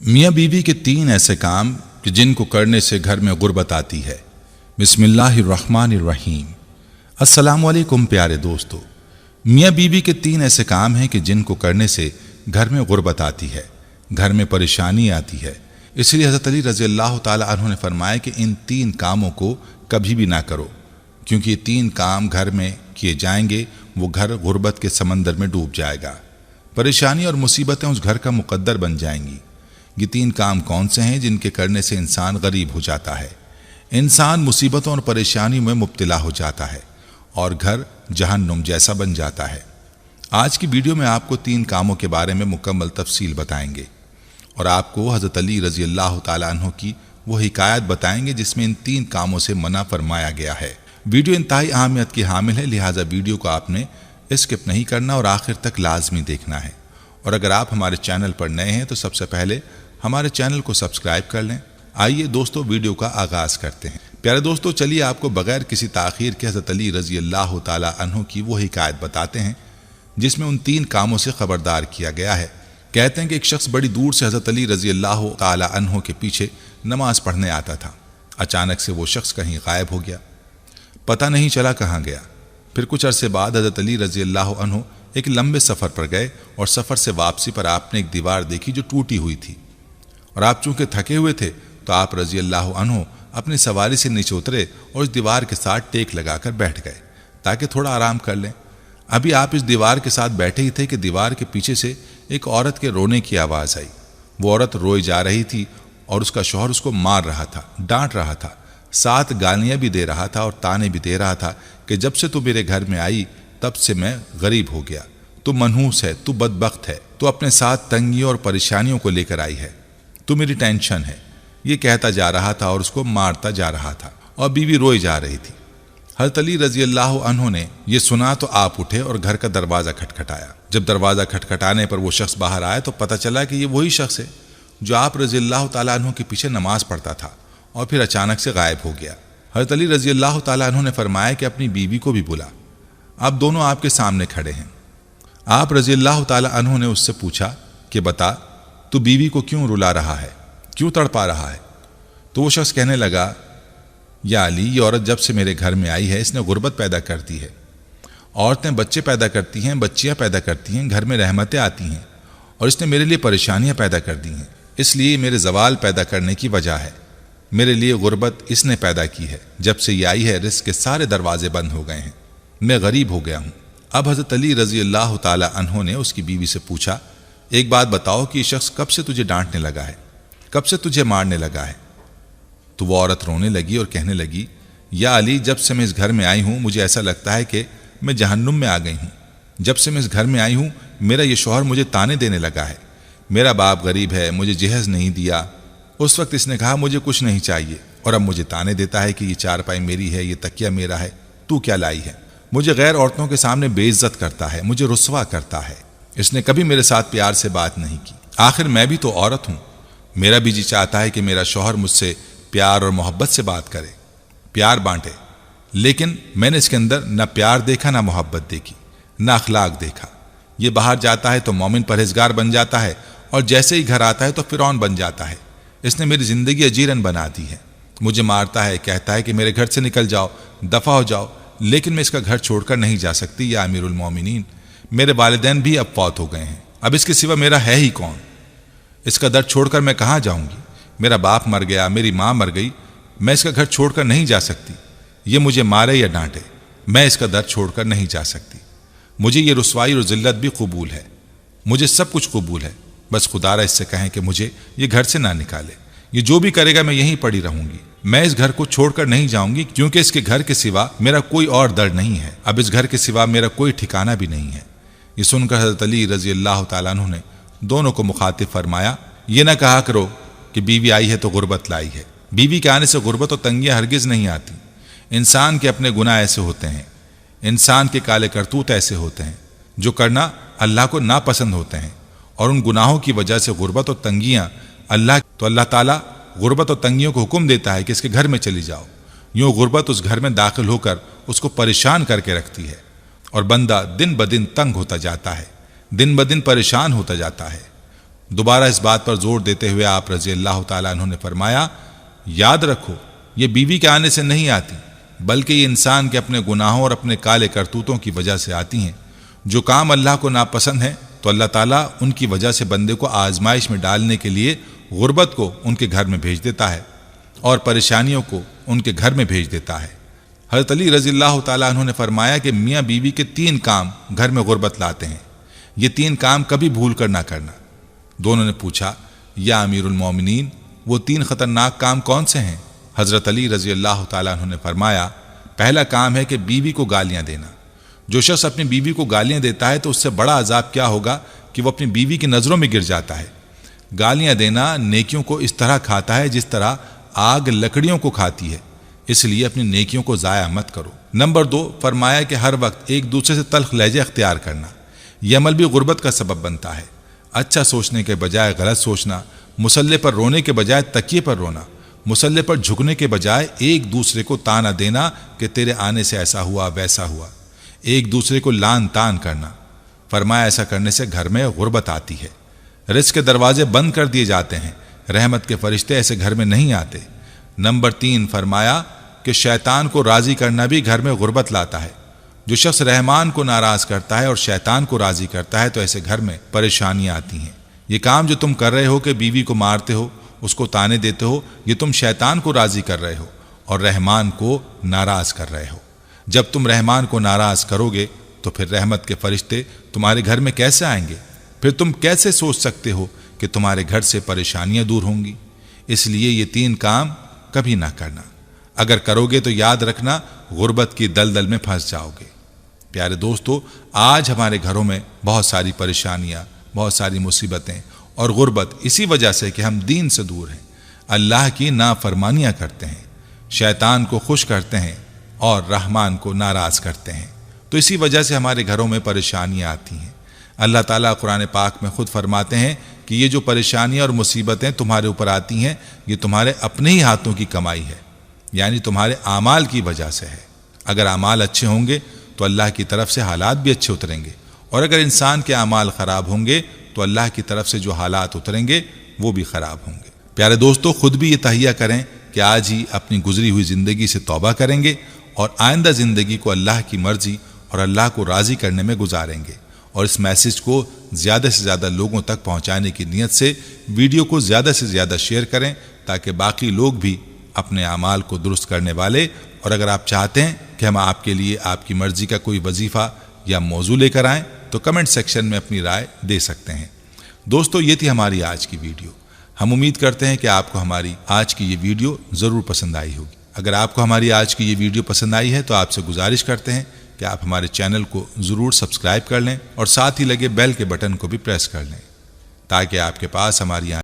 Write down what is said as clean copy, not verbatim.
میاں بیوی کے تین ایسے کام کہ جن کو کرنے سے گھر میں غربت آتی ہے۔ بسم اللہ الرحمن الرحیم۔ السلام علیکم پیارے دوستو۔ میاں بیوی کے تین ایسے کام ہیں کہ جن کو کرنے سے گھر میں غربت آتی ہے، گھر میں پریشانی آتی ہے۔ اس لیے حضرت علی رضی اللہ تعالی عنہ نے فرمایا کہ ان تین کاموں کو کبھی بھی نہ کرو، کیونکہ یہ تین کام گھر میں کیے جائیں گے وہ گھر غربت کے سمندر میں ڈوب جائے گا، پریشانی اور مصیبتیں اس گھر کا مقدر بن جائیں گی۔ یہ تین کام کون سے ہیں جن کے کرنے سے انسان غریب ہو جاتا ہے، انسان مصیبتوں اور پریشانیوں میں مبتلا ہو جاتا ہے اور گھر جہنم جیسا بن جاتا ہے۔ آج کی ویڈیو میں آپ کو تین کاموں کے بارے میں مکمل تفصیل بتائیں گے اور آپ کو حضرت علی رضی اللہ تعالیٰ عنہ کی وہ حکایت بتائیں گے جس میں ان تین کاموں سے منع فرمایا گیا ہے۔ ویڈیو انتہائی اہمیت کی حامل ہے، لہٰذا ویڈیو کو آپ نے اسکپ نہیں کرنا اور آخر تک لازمی دیکھنا ہے۔ اور اگر آپ ہمارے چینل پر نئے ہیں تو سب سے پہلے ہمارے چینل کو سبسکرائب کر لیں۔ آئیے دوستو ویڈیو کا آغاز کرتے ہیں۔ پیارے دوستو چلیے آپ کو بغیر کسی تاخیر کے حضرت علی رضی اللہ تعالی عنہ کی وہ حکایت بتاتے ہیں جس میں ان تین کاموں سے خبردار کیا گیا ہے۔ کہتے ہیں کہ ایک شخص بڑی دور سے حضرت علی رضی اللہ تعالی عنہ کے پیچھے نماز پڑھنے آتا تھا۔ اچانک سے وہ شخص کہیں غائب ہو گیا، پتہ نہیں چلا کہاں گیا۔ پھر کچھ عرصے بعد حضرت علی رضی اللہ عنہ ایک لمبے سفر پر گئے اور سفر سے واپسی پر آپ نے ایک دیوار دیکھی جو ٹوٹی ہوئی تھی، اور آپ چونکہ تھکے ہوئے تھے تو آپ رضی اللہ عنہ اپنی سواری سے نیچے اترے اور اس دیوار کے ساتھ ٹیک لگا کر بیٹھ گئے تاکہ تھوڑا آرام کر لیں۔ ابھی آپ اس دیوار کے ساتھ بیٹھے ہی تھے کہ دیوار کے پیچھے سے ایک عورت کے رونے کی آواز آئی۔ وہ عورت روئی جا رہی تھی اور اس کا شوہر اس کو مار رہا تھا، ڈانٹ رہا تھا، ساتھ گالیاں بھی دے رہا تھا اور تانے بھی دے رہا تھا کہ جب سے تو میرے گھر میں آئی تب سے میں غریب ہو گیا، تو منحوس ہے، تو بدبخت ہے، تو اپنے ساتھ تنگیوں اور پریشانیوں کو لے کر آئی ہے، تو میری ٹینشن ہے۔ یہ کہتا جا رہا تھا اور اس کو مارتا جا رہا تھا اور بیوی روئی جا رہی تھی۔ حضرت علی رضی اللہ عنہ نے یہ سنا تو آپ اٹھے اور گھر کا دروازہ کھٹکھٹایا۔ جب دروازہ کھٹکھٹانے پر وہ شخص باہر آیا تو پتہ چلا کہ یہ وہی شخص ہے جو آپ رضی اللہ تعالیٰ عنہ کے پیچھے نماز پڑھتا تھا اور پھر اچانک سے غائب ہو گیا۔ حضرت علی رضی اللہ تعالیٰ عنہ نے فرمایا کہ اپنی بیوی کو بھی بلا، اب دونوں آپ کے سامنے کھڑے ہیں۔ آپ رضی اللہ تعالیٰ عنہ نے اس سے پوچھا کہ بتا تو بیوی کو کیوں رلا رہا ہے، کیوں تڑپا رہا ہے؟ تو وہ شخص کہنے لگا، یا علی، یہ عورت جب سے میرے گھر میں آئی ہے اس نے غربت پیدا کر دی ہے۔ عورتیں بچے پیدا کرتی ہیں، بچیاں پیدا کرتی ہیں، گھر میں رحمتیں آتی ہیں، اور اس نے میرے لیے پریشانیاں پیدا کر دی ہیں، اس لیے میرے زوال پیدا کرنے کی وجہ ہے۔ میرے لیے غربت اس نے پیدا کی ہے، جب سے یہ آئی ہے رزق کے سارے دروازے بند ہو گئے ہیں، میں غریب ہو گیا ہوں۔ اب حضرت علی رضی اللہ تعالی عنہ نے اس کی بیوی سے پوچھا، ایک بات بتاؤ کہ یہ شخص کب سے تجھے ڈانٹنے لگا ہے، کب سے تجھے مارنے لگا ہے؟ تو وہ عورت رونے لگی اور کہنے لگی، یا علی، جب سے میں اس گھر میں آئی ہوں مجھے ایسا لگتا ہے کہ میں جہنم میں آ گئی ہوں۔ جب سے میں اس گھر میں آئی ہوں میرا یہ شوہر مجھے تانے دینے لگا ہے، میرا باپ غریب ہے، مجھے جہیز نہیں دیا، اس وقت اس نے کہا مجھے کچھ نہیں چاہیے، اور اب مجھے تانے دیتا ہے کہ یہ چارپائی میری ہے، یہ تکیہ میرا ہے، تو کیا لائی ہے؟ مجھے غیر عورتوں کے سامنے بے عزت کرتا ہے، مجھے رسوا کرتا ہے، اس نے کبھی میرے ساتھ پیار سے بات نہیں کی۔ آخر میں بھی تو عورت ہوں، میرا بھی جی چاہتا ہے کہ میرا شوہر مجھ سے پیار اور محبت سے بات کرے، پیار بانٹے، لیکن میں نے اس کے اندر نہ پیار دیکھا، نہ محبت دیکھی، نہ اخلاق دیکھا۔ یہ باہر جاتا ہے تو مومن پرہیزگار بن جاتا ہے اور جیسے ہی گھر آتا ہے تو فرعون بن جاتا ہے۔ اس نے میری زندگی اجیرن بنا دی ہے، مجھے مارتا ہے، کہتا ہے کہ میرے گھر سے نکل جاؤ، دفع ہو جاؤ، لیکن میں اس کا گھر چھوڑ کر نہیں جا سکتی یا امیر المومنین، میرے والدین بھی اب فوت ہو گئے ہیں، اب اس کے سوا میرا ہے ہی کون؟ اس کا در چھوڑ کر میں کہاں جاؤں گی؟ میرا باپ مر گیا، میری ماں مر گئی، میں اس کا گھر چھوڑ کر نہیں جا سکتی، یہ مجھے مارے یا ڈانٹے، میں اس کا در چھوڑ کر نہیں جا سکتی۔ مجھے یہ رسوائی اور ذلت بھی قبول ہے، مجھے سب کچھ قبول ہے، بس خدا را اس سے کہیں کہ مجھے یہ گھر سے نہ نکالے، یہ جو بھی کرے گا میں یہیں پڑی رہوں گی، میں اس گھر کو چھوڑ کر نہیں جاؤں گی، کیونکہ اس کے گھر کے سوا میرا کوئی اور در نہیں ہے، اب اس گھر کے سوا میرا کوئی ٹھکانہ بھی نہیں ہے۔ یہ سن کر حضرت علی رضی اللہ تعالیٰ عنہ نے دونوں کو مخاطب فرمایا، یہ نہ کہا کرو کہ بیوی آئی ہے تو غربت لائی ہے، بیوی کے آنے سے غربت و تنگیاں ہرگز نہیں آتی۔ انسان کے اپنے گناہ ایسے ہوتے ہیں، انسان کے کالے کرتوت ایسے ہوتے ہیں جو کرنا اللہ کو ناپسند ہوتے ہیں، اور ان گناہوں کی وجہ سے غربت و تنگیاں اللہ تعالیٰ غربت و تنگیوں کو حکم دیتا ہے کہ اس کے گھر میں چلی جاؤ۔ یوں غربت اس گھر میں داخل ہو کر اس کو پریشان کر کے رکھتی ہے اور بندہ دن بدن تنگ ہوتا جاتا ہے، دن بدن پریشان ہوتا جاتا ہے۔ دوبارہ اس بات پر زور دیتے ہوئے آپ رضی اللہ تعالیٰ عنہ نے فرمایا، یاد رکھو یہ بیوی کے آنے سے نہیں آتی، بلکہ یہ انسان کے اپنے گناہوں اور اپنے کالے کرتوتوں کی وجہ سے آتی ہیں۔ جو کام اللہ کو ناپسند ہے تو اللہ تعالیٰ ان کی وجہ سے بندے کو آزمائش میں ڈالنے کے لیے غربت کو ان کے گھر میں بھیج دیتا ہے اور پریشانیوں کو ان کے گھر میں بھیج دیتا ہے۔ حضرت علی رضی اللہ تعالیٰ عنہ نے فرمایا کہ میاں بیوی کے 3 کام گھر میں غربت لاتے ہیں، یہ 3 کام کبھی بھول کر نہ کرنا۔ دونوں نے پوچھا، یا امیر المومنین وہ 3 خطرناک کام کون سے ہیں؟ حضرت علی رضی اللہ تعالیٰ عنہ نے فرمایا، پہلا کام ہے کہ بیوی کو گالیاں دینا۔ جو شخص اپنی بیوی کو گالیاں دیتا ہے تو اس سے بڑا عذاب کیا ہوگا کہ وہ اپنی بیوی کی نظروں میں گر جاتا ہے۔ گالیاں دینا نیکیوں کو اس طرح کھاتا ہے جس طرح آگ لکڑیوں کو کھاتی ہے، اس لیے اپنی نیکیوں کو ضائع مت کرو۔ نمبر 2، فرمایا کہ ہر وقت ایک دوسرے سے تلخ لہجے اختیار کرنا، یہ عمل بھی غربت کا سبب بنتا ہے۔ اچھا سوچنے کے بجائے غلط سوچنا، مصلے پر رونے کے بجائے تکیے پر رونا، مصلے پر جھکنے کے بجائے ایک دوسرے کو تانا دینا کہ تیرے آنے سے ایسا ہوا ویسا ہوا، ایک دوسرے کو لان تان کرنا۔ فرمایا ایسا کرنے سے گھر میں غربت آتی ہے، رزق کے دروازے بند کر دیے جاتے ہیں، رحمت کے فرشتے ایسے گھر میں نہیں آتے۔ نمبر 3، فرمایا کہ شیطان کو راضی کرنا بھی گھر میں غربت لاتا ہے۔ جو شخص رحمان کو ناراض کرتا ہے اور شیطان کو راضی کرتا ہے تو ایسے گھر میں پریشانیاں آتی ہیں۔ یہ کام جو تم کر رہے ہو کہ بیوی کو مارتے ہو، اس کو تانے دیتے ہو، یہ تم شیطان کو راضی کر رہے ہو اور رحمان کو ناراض کر رہے ہو۔ جب تم رحمان کو ناراض کرو گے تو پھر رحمت کے فرشتے تمہارے گھر میں کیسے آئیں گے؟ پھر تم کیسے سوچ سکتے ہو کہ تمہارے گھر سے پریشانیاں دور ہوں گی؟ اس لیے یہ 3 کام کبھی نہ کرنا، اگر کرو گے تو یاد رکھنا غربت کی دلدل میں پھنس جاؤ گے۔ پیارے دوستو، آج ہمارے گھروں میں بہت ساری پریشانیاں، بہت ساری مصیبتیں اور غربت اسی وجہ سے کہ ہم دین سے دور ہیں، اللہ کی نافرمانیاں کرتے ہیں، شیطان کو خوش کرتے ہیں اور رحمان کو ناراض کرتے ہیں، تو اسی وجہ سے ہمارے گھروں میں پریشانیاں آتی ہیں۔ اللہ تعالیٰ قرآن پاک میں خود فرماتے ہیں کہ یہ جو پریشانیاں اور مصیبتیں تمہارے اوپر آتی ہیں یہ تمہارے اپنے ہی ہاتھوں کی کمائی ہے، یعنی تمہارے اعمال کی وجہ سے ہے۔ اگر اعمال اچھے ہوں گے تو اللہ کی طرف سے حالات بھی اچھے اتریں گے، اور اگر انسان کے اعمال خراب ہوں گے تو اللہ کی طرف سے جو حالات اتریں گے وہ بھی خراب ہوں گے۔ پیارے دوستو، خود بھی یہ تہیہ کریں کہ آج ہی اپنی گزری ہوئی زندگی سے توبہ کریں گے اور آئندہ زندگی کو اللہ کی مرضی اور اللہ کو راضی کرنے میں گزاریں گے، اور اس میسج کو زیادہ سے زیادہ لوگوں تک پہنچانے کی نیت سے ویڈیو کو زیادہ سے زیادہ شیئر کریں تاکہ باقی لوگ بھی اپنے اعمال کو درست کرنے والے، اور اگر آپ چاہتے ہیں کہ ہم آپ کے لیے آپ کی مرضی کا کوئی وظیفہ یا موضوع لے کر آئیں تو کمنٹ سیکشن میں اپنی رائے دے سکتے ہیں۔ دوستو، یہ تھی ہماری آج کی ویڈیو۔ ہم امید کرتے ہیں کہ آپ کو ہماری آج کی یہ ویڈیو ضرور پسند آئی ہوگی۔ اگر آپ کو ہماری آج کی یہ ویڈیو پسند آئی ہے تو آپ سے گزارش کرتے ہیں کہ آپ ہمارے چینل کو ضرور سبسکرائب کر لیں اور ساتھ ہی لگے بیل کے بٹن کو بھی پریس کر لیں تاکہ آپ کے پاس ہماری